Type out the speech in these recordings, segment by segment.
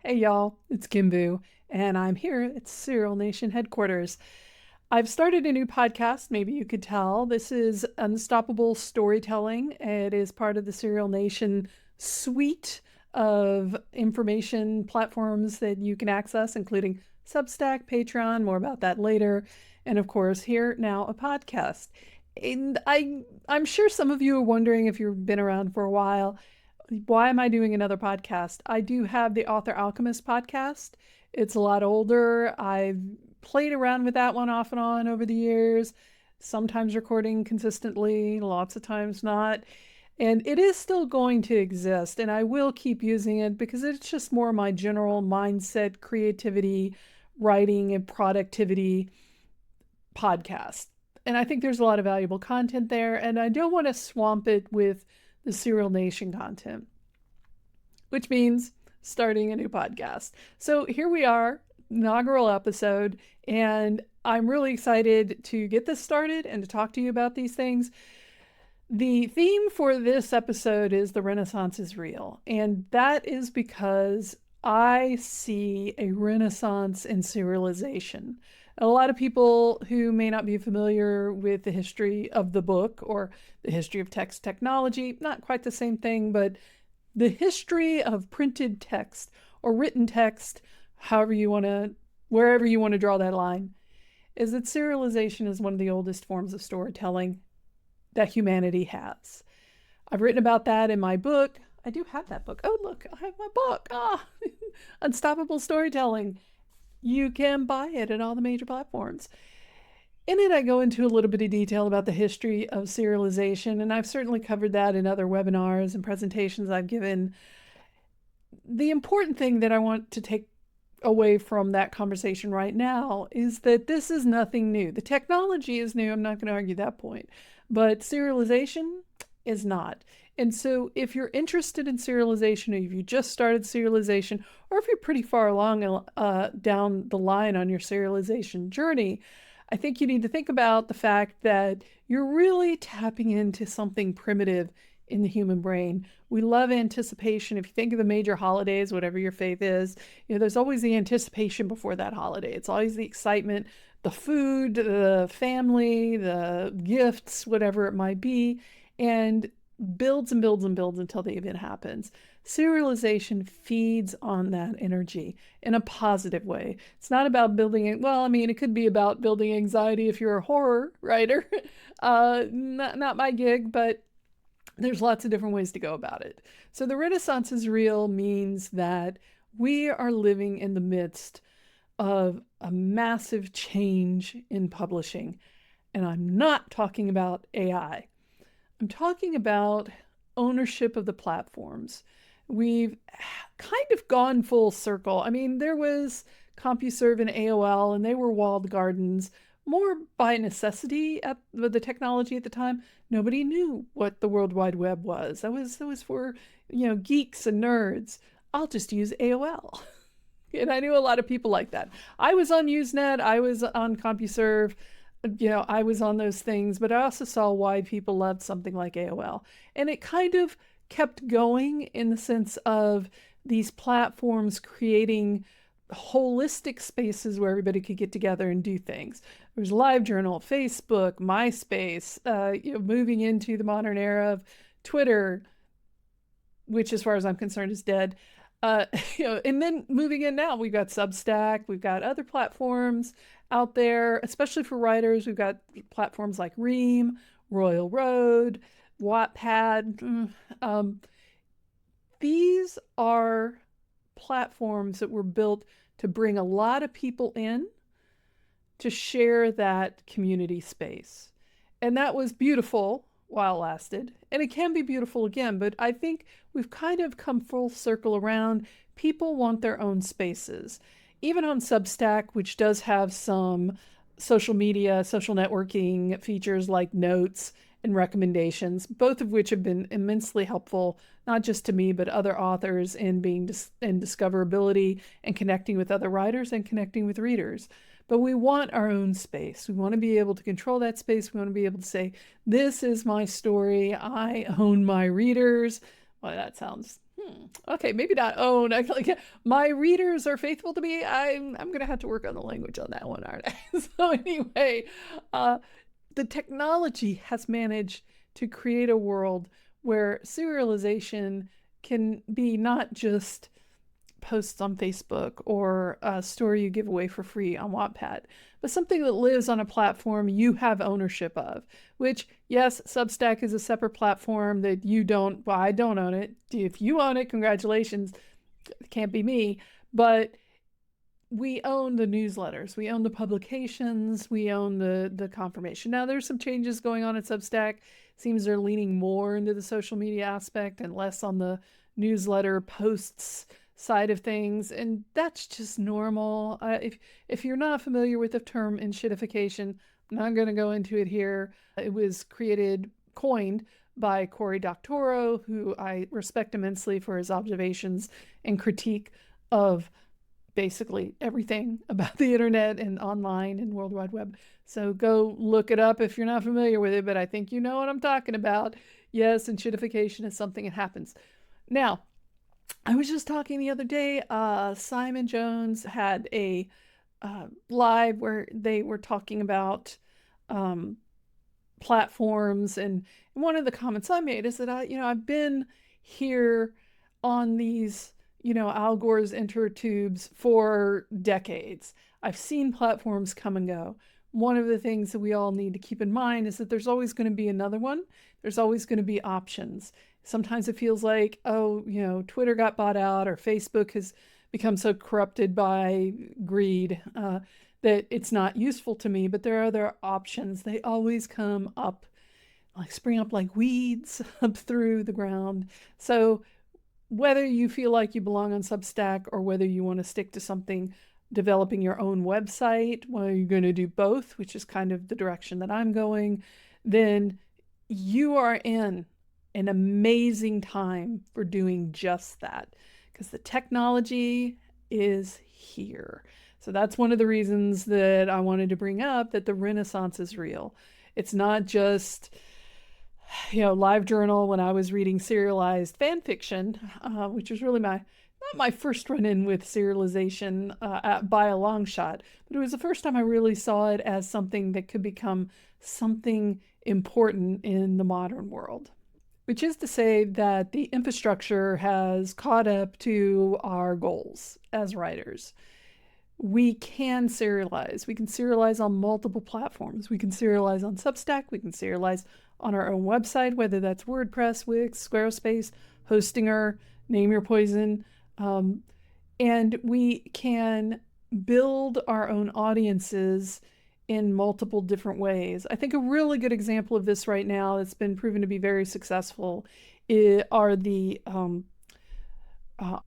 Hey y'all, it's KimBoo, and I'm here at Serial Nation headquarters. I've started a new podcast, maybe you could tell. This is Unstoppable Storytelling. It is part of the Serial Nation suite of information platforms that you can access, including Substack, Patreon, more about that later, and of course, here now a podcast. And I'm sure some of you are wondering if you've been around for a while, why am I doing another podcast? I do have the Author Alchemist podcast. It's a lot older. I've played around with that one off and on over the years, sometimes recording consistently, lots of times not. And it is still going to exist, and I will keep using it because it's just more my general mindset, creativity, writing, and productivity podcast. And I think there's a lot of valuable content there, and I don't want to swamp it with the Serial Nation content, which means starting a new podcast. So here we are, inaugural episode, and I'm really excited to get this started and to talk to you about these things. The theme for this episode is The Renaissance is Real, and that is because I see a renaissance in serialization. A lot of people who may not be familiar with the history of the book or the history of text technology, not quite the same thing, but the history of printed text or written text, however you want to, wherever you want to draw that line, is that serialization is one of the oldest forms of storytelling that humanity has. I've written about that in my book. I do have that book. Oh, look, I have my book. Unstoppable Storytelling. You can buy it at all the major platforms. In it, I go into a little bit of detail about the history of serialization, and I've certainly covered that in other webinars and presentations I've given. The important thing that I want to take away from that conversation right now is that this is nothing new. The technology is new. I'm not going to argue that point, but serialization is not. And so if you're interested in serialization, or if you just started serialization, or if you're pretty far along down the line on your serialization journey, I think you need to think about the fact that you're really tapping into something primitive in the human brain. We love anticipation. If you think of the major holidays, whatever your faith is, there's always the anticipation before that holiday. It's always the excitement, the food, the family, the gifts, whatever it might be, and builds and builds and builds until the event happens. Serialization feeds on that energy in a positive way. It's not about building it. Well, I mean, it could be about building anxiety if you're a horror writer. Not my gig, but there's lots of different ways to go about it. So the Renaissance is real means that we are living in the midst of a massive change in publishing. And I'm not talking about AI. I'm talking about ownership of the platforms. We've kind of gone full circle. I mean, there was CompuServe and AOL, and they were walled gardens more by necessity at the technology at the time. Nobody knew what the World Wide Web was. That was for, geeks and nerds. I'll just use AOL. And I knew a lot of people like that. I was on Usenet. I was on CompuServe. I was on those things, but I also saw why people loved something like AOL. And it kind of kept going in the sense of these platforms creating holistic spaces where everybody could get together and do things. There's LiveJournal, Facebook, MySpace, moving into the modern era of Twitter, which as far as I'm concerned is dead. And then moving in now, we've got Substack, we've got other platforms out there, especially for writers. We've got platforms like Ream, Royal Road, Wattpad. These are platforms that were built to bring a lot of people in to share that community space. And that was beautiful while it lasted. And it can be beautiful again, but I think we've kind of come full circle around. People want their own spaces. Even on Substack, which does have some social media, social networking features like notes and recommendations, both of which have been immensely helpful, not just to me, but other authors in being in discoverability and connecting with other writers and connecting with readers. But we want our own space. We want to be able to control that space. We want to be able to say, this is my story. I own my readers. Well, that sounds Okay, maybe not own. Like, my readers are faithful to me. I'm gonna have to work on the language on that one, aren't I? So anyway, uh, the technology has managed to create a world where serialization can be not just posts on Facebook or a story you give away for free on Wattpad, but something that lives on a platform you have ownership of, which, yes, Substack is a separate platform that you don't, well, I don't own it. If you own it, congratulations. It can't be me. But we own the newsletters, we own the publications, we own the confirmation. Now, there's some changes going on at Substack. It seems they're leaning more into the social media aspect and less on the newsletter posts side of things, and that's just normal. If you're not familiar with the term enshittification, I'm not going to go into it here. It was coined by Cory Doctorow, who I respect immensely for his observations and critique of basically everything about the internet and online and World Wide Web. So go look it up if you're not familiar with it, but I think you know what I'm talking about. Yes, enshittification is something that happens. Now, I was just talking the other day, Simon Jones had a live where they were talking about um, platforms, and one of the comments I made is that I've been here on these, Al Gore's intertubes for decades. I've seen platforms come and go. One of the things that we all need to keep in mind is that there's always going to be another one. There's always going to be options. Sometimes it feels like, oh, Twitter got bought out or Facebook has become so corrupted by greed that it's not useful to me, but there are other options. They always come up, like spring up like weeds up through the ground. So whether you feel like you belong on Substack or whether you want to stick to something, developing your own website, well, you're going to do both, which is kind of the direction that I'm going, then you are in an amazing time for doing just that, because the technology is here. So that's one of the reasons that I wanted to bring up that the Renaissance is real. It's not just, LiveJournal when I was reading serialized fan fiction, which was really not my first run-in with serialization by a long shot, but it was the first time I really saw it as something that could become something important in the modern world. Which is to say that the infrastructure has caught up to our goals as writers. We can serialize. We can serialize on multiple platforms. We can serialize on Substack. We can serialize on our own website, whether that's WordPress, Wix, Squarespace, Hostinger, name your poison. And we can build our own audiences in multiple different ways. I think a really good example of this right now that's been proven to be very successful are the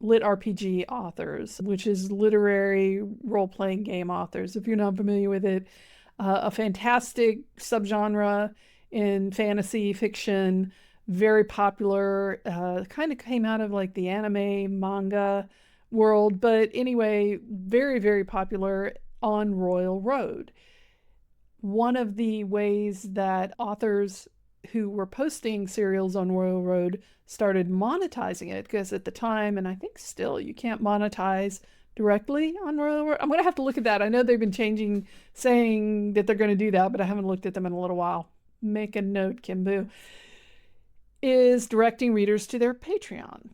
lit RPG authors, which is literary role-playing game authors. If you're not familiar with it, a fantastic subgenre in fantasy fiction, very popular, kind of came out of like the anime manga world, but anyway, very, very popular on Royal Road. One of the ways that authors who were posting serials on Royal Road started monetizing it, because at the time, and I think still, you can't monetize directly on Royal Road. I'm going to have to look at that. I know they've been saying that they're going to do that, but I haven't looked at them in a little while. Make a note, KimBoo. Is directing readers to their Patreon,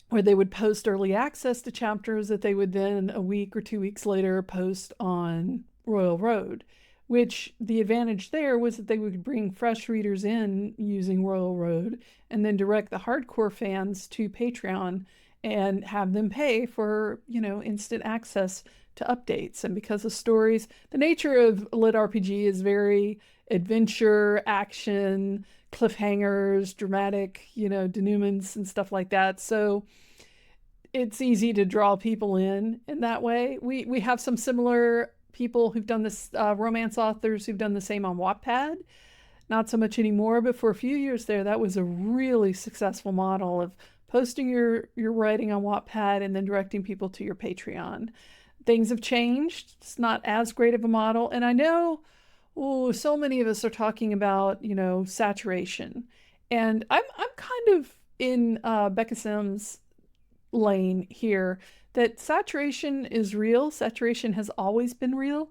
where they would post early access to chapters that they would then a week or 2 weeks later post on Royal Road. Which the advantage there was that they would bring fresh readers in using Royal Road and then direct the hardcore fans to Patreon and have them pay for, instant access to updates. And because the stories, the nature of lit RPG is very adventure, action, cliffhangers, dramatic, denouements and stuff like that. So it's easy to draw people in that way. We have some similar people who've done this, romance authors who've done the same on Wattpad. Not so much anymore, but for a few years there, that was a really successful model of posting your writing on Wattpad and then directing people to your Patreon. Things have changed. It's not as great of a model. And I know, so many of us are talking about, saturation. And I'm kind of in Becca Sims' lane here, that saturation is real. Saturation has always been real,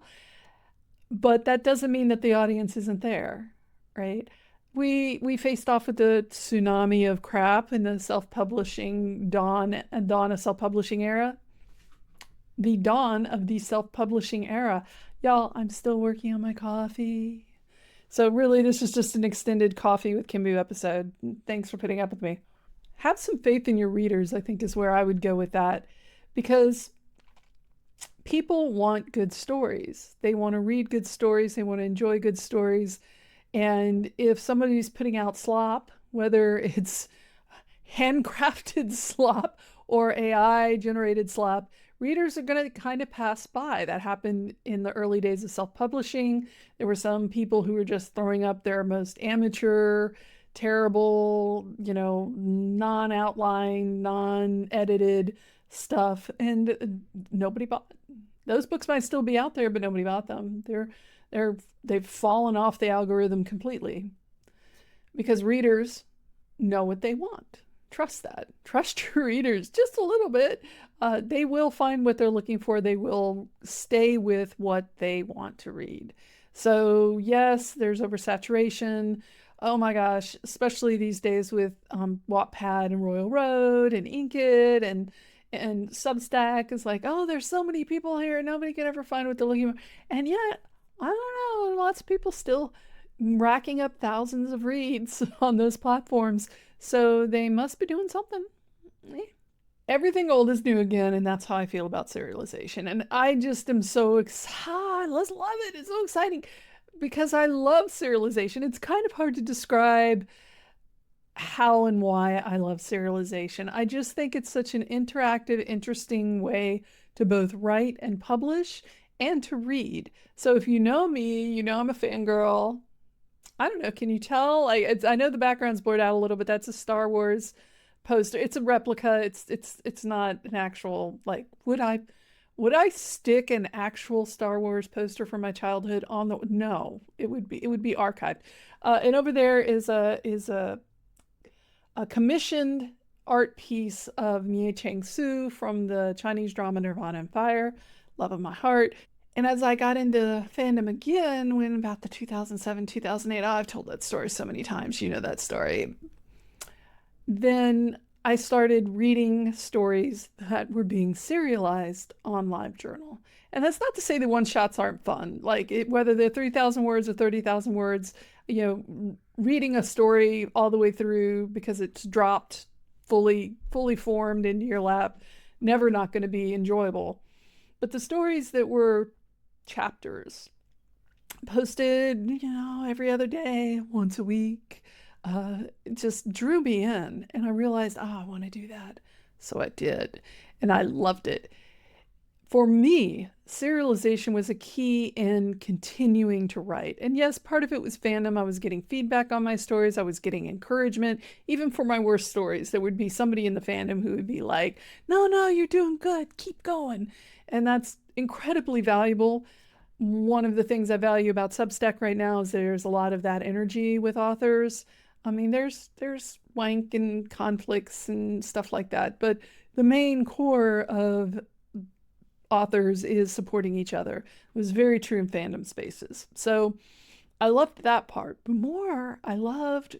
but that doesn't mean that the audience isn't there, right? We faced off with the tsunami of crap in the self-publishing dawn of self-publishing era. The dawn of the self-publishing era. Y'all, I'm still working on my coffee. So really, this is just an extended coffee with KimBoo episode. Thanks for putting up with me. Have some faith in your readers, I think, is where I would go with that, because people want good stories. They want to read good stories. They want to enjoy good stories. And if somebody's putting out slop, whether it's handcrafted slop or AI generated slop, readers are going to kind of pass by. That happened in the early days of self-publishing. There were some people who were just throwing up their most amateur, terrible, non-outline, non-edited stuff, and nobody bought it. Those books might still be out there, but nobody bought them. They've fallen off the algorithm completely, because readers know what they want. Trust that. Trust your readers just a little bit. They will find what they're looking for. They will stay with what they want to read. So yes, there's oversaturation. Oh my gosh, especially these days with Wattpad and Royal Road and Inkit and Substack is like, oh, there's so many people here, nobody can ever find what they're looking for. And yet, I don't know, lots of people still racking up thousands of reads on those platforms. So they must be doing something. Everything old is new again, and that's how I feel about serialization. And I just am so excited. Let's love it. It's so exciting because I love serialization. It's kind of hard to describe how and why I love serialization. I just think it's such an interactive, interesting way to both write and publish and to read. So if you know me, you know I'm a fangirl. I don't know, can you tell? I know the background's blurred out a little, but that's a Star Wars poster. It's a replica. It's not an actual, like, would I stick an actual Star Wars poster from my childhood on the, no, it would be archived. And over there is a commissioned art piece of Mie Chang-su from the Chinese drama Nirvana and Fire, love of my heart. And as I got into fandom again, when about the 2007, 2008, I've told that story so many times, you know that story. Then I started reading stories that were being serialized on LiveJournal. And that's not to say the one-shots aren't fun. Like, whether they're 3,000 words or 30,000 words, reading a story all the way through because it's dropped fully formed into your lap, never not going to be enjoyable. But the stories that were chapters, posted, every other day, once a week, it just drew me in. And I realized, I want to do that. So I did. And I loved it. For me, serialization was a key in continuing to write. And yes, part of it was fandom. I was getting feedback on my stories. I was getting encouragement. Even for my worst stories, there would be somebody in the fandom who would be like, no, you're doing good. Keep going. And that's incredibly valuable. One of the things I value about Substack right now is there's a lot of that energy with authors. I mean, there's wank and conflicts and stuff like that. But the main core of authors is supporting each other. It was very true in fandom spaces. So I loved that part. But more, I loved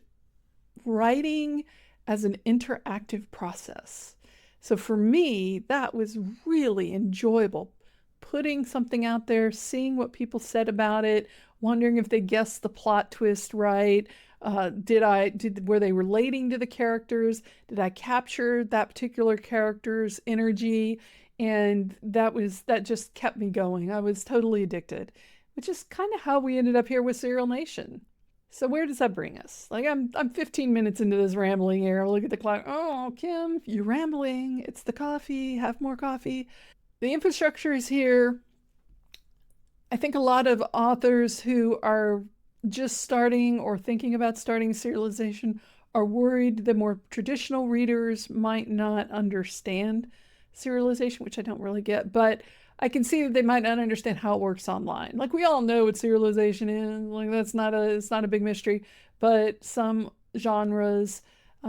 writing as an interactive process. So for me, that was really enjoyable. Putting something out there, seeing what people said about it, wondering if they guessed the plot twist right. Were they relating to the characters? Did I capture that particular character's energy? And that just kept me going. I was totally addicted, which is kind of how we ended up here with Serial Nation. So where does that bring us? Like, I'm 15 minutes into this rambling here. I look at the clock. Oh, Kim, you're rambling. It's the coffee. Have more coffee. The infrastructure is here. I think a lot of authors who are just starting or thinking about starting serialization are worried that more traditional readers might not understand serialization, which I don't really get, but I can see that they might not understand how it works online. Like, we all know what serialization is. Like, it's not a big mystery, but some genres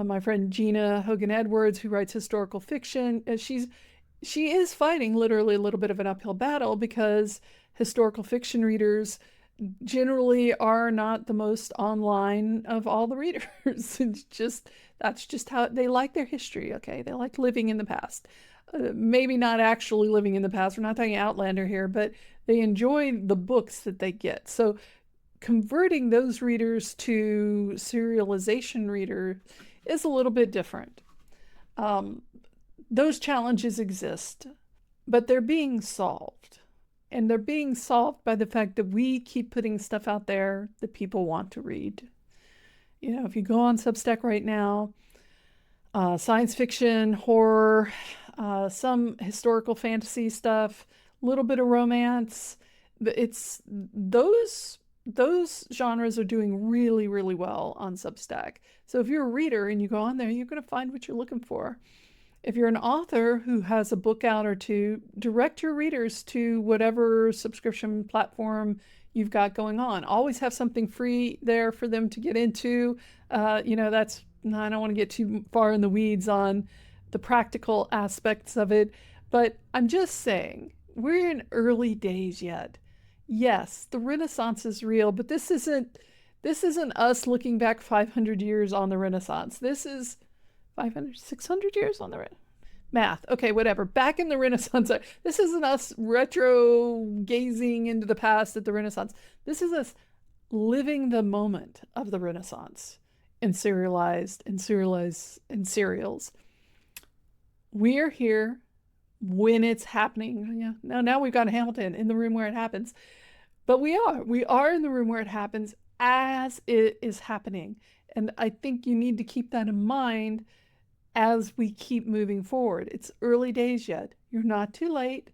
My friend Gina Hogan Edwards, who writes historical fiction, she is fighting literally a little bit of an uphill battle because historical fiction readers generally are not the most online of all the readers. That's just how they like their history. Okay, they like living in the past. Maybe not actually living in the past. We're not talking Outlander here, but they enjoy the books that they get. So converting those readers to serialization reader is a little bit different. Those challenges exist, but they're being solved. And they're being solved by the fact that we keep putting stuff out there that people want to read. If you go on Substack right now, science fiction, horror, some historical fantasy stuff, a little bit of romance. It's those genres are doing really, really well on Substack. So if you're a reader and you go on there, you're going to find what you're looking for. If you're an author who has a book out or two, direct your readers to whatever subscription platform you've got going on. Always have something free there for them to get into. I don't want to get too far in the weeds on the practical aspects of it, but I'm just saying, we're in early days yet. Yes, the Renaissance is real, but this isn't us looking back 500 years on the Renaissance. This is 500, 600 years on the math. Okay, whatever. Back in the Renaissance. This isn't us retro gazing into the past at the Renaissance. This is us living the moment of the Renaissance in serials. We're here when it's happening. Yeah. Now we've got Hamilton in the room where it happens. But we are in the room where it happens as it is happening. And I think you need to keep that in mind as we keep moving forward. It's early days yet. You're not too late.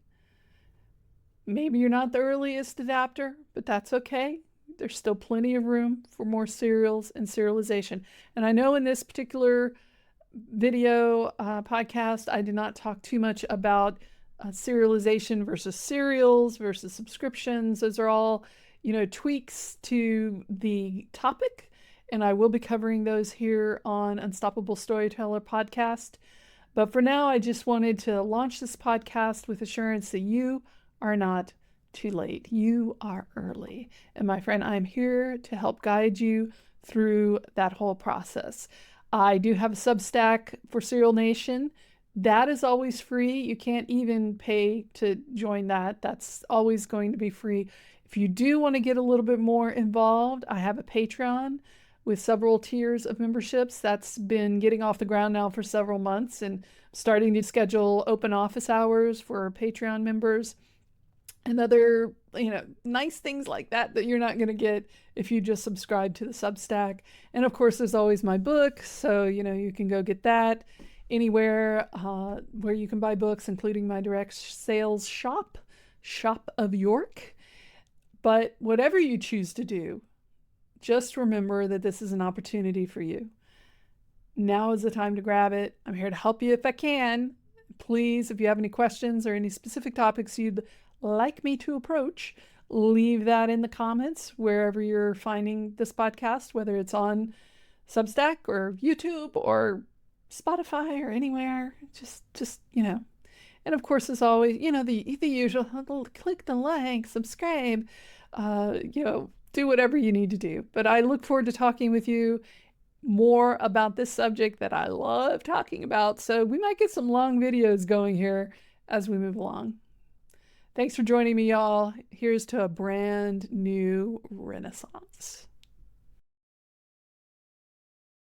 Maybe you're not the earliest adapter, but that's okay. There's still plenty of room for more serials and serialization. And I know in this particular video podcast, I did not talk too much about serialization versus serials versus subscriptions. Those are all, tweaks to the topic. And I will be covering those here on Unstoppable Storyteller podcast. But for now, I just wanted to launch this podcast with assurance that you are not too late. You are early. And my friend, I'm here to help guide you through that whole process. I do have a Substack for Serial Nation. That is always free. You can't even pay to join that. That's always going to be free. If you do want to get a little bit more involved, I have a Patreon with several tiers of memberships. That's been getting off the ground now for several months, and starting to schedule open office hours for Patreon members and other, nice things like that you're not going to get if you just subscribe to the Substack. And of course, there's always my book. So, you can go get that anywhere where you can buy books, including my direct sales shop, Shop of York. But whatever you choose to do, just remember that this is an opportunity for you. Now is the time to grab it. I'm here to help you if I can. Please, if you have any questions or any specific topics you'd like me to approach, leave that in the comments wherever you're finding this podcast, whether it's on Substack or YouTube or Spotify or anywhere. Just And of course, as always, the usual, click the like, subscribe, do whatever you need to do. But I look forward to talking with you more about this subject that I love talking about. So we might get some long videos going here as we move along. Thanks for joining me, y'all. Here's to a brand new Renaissance.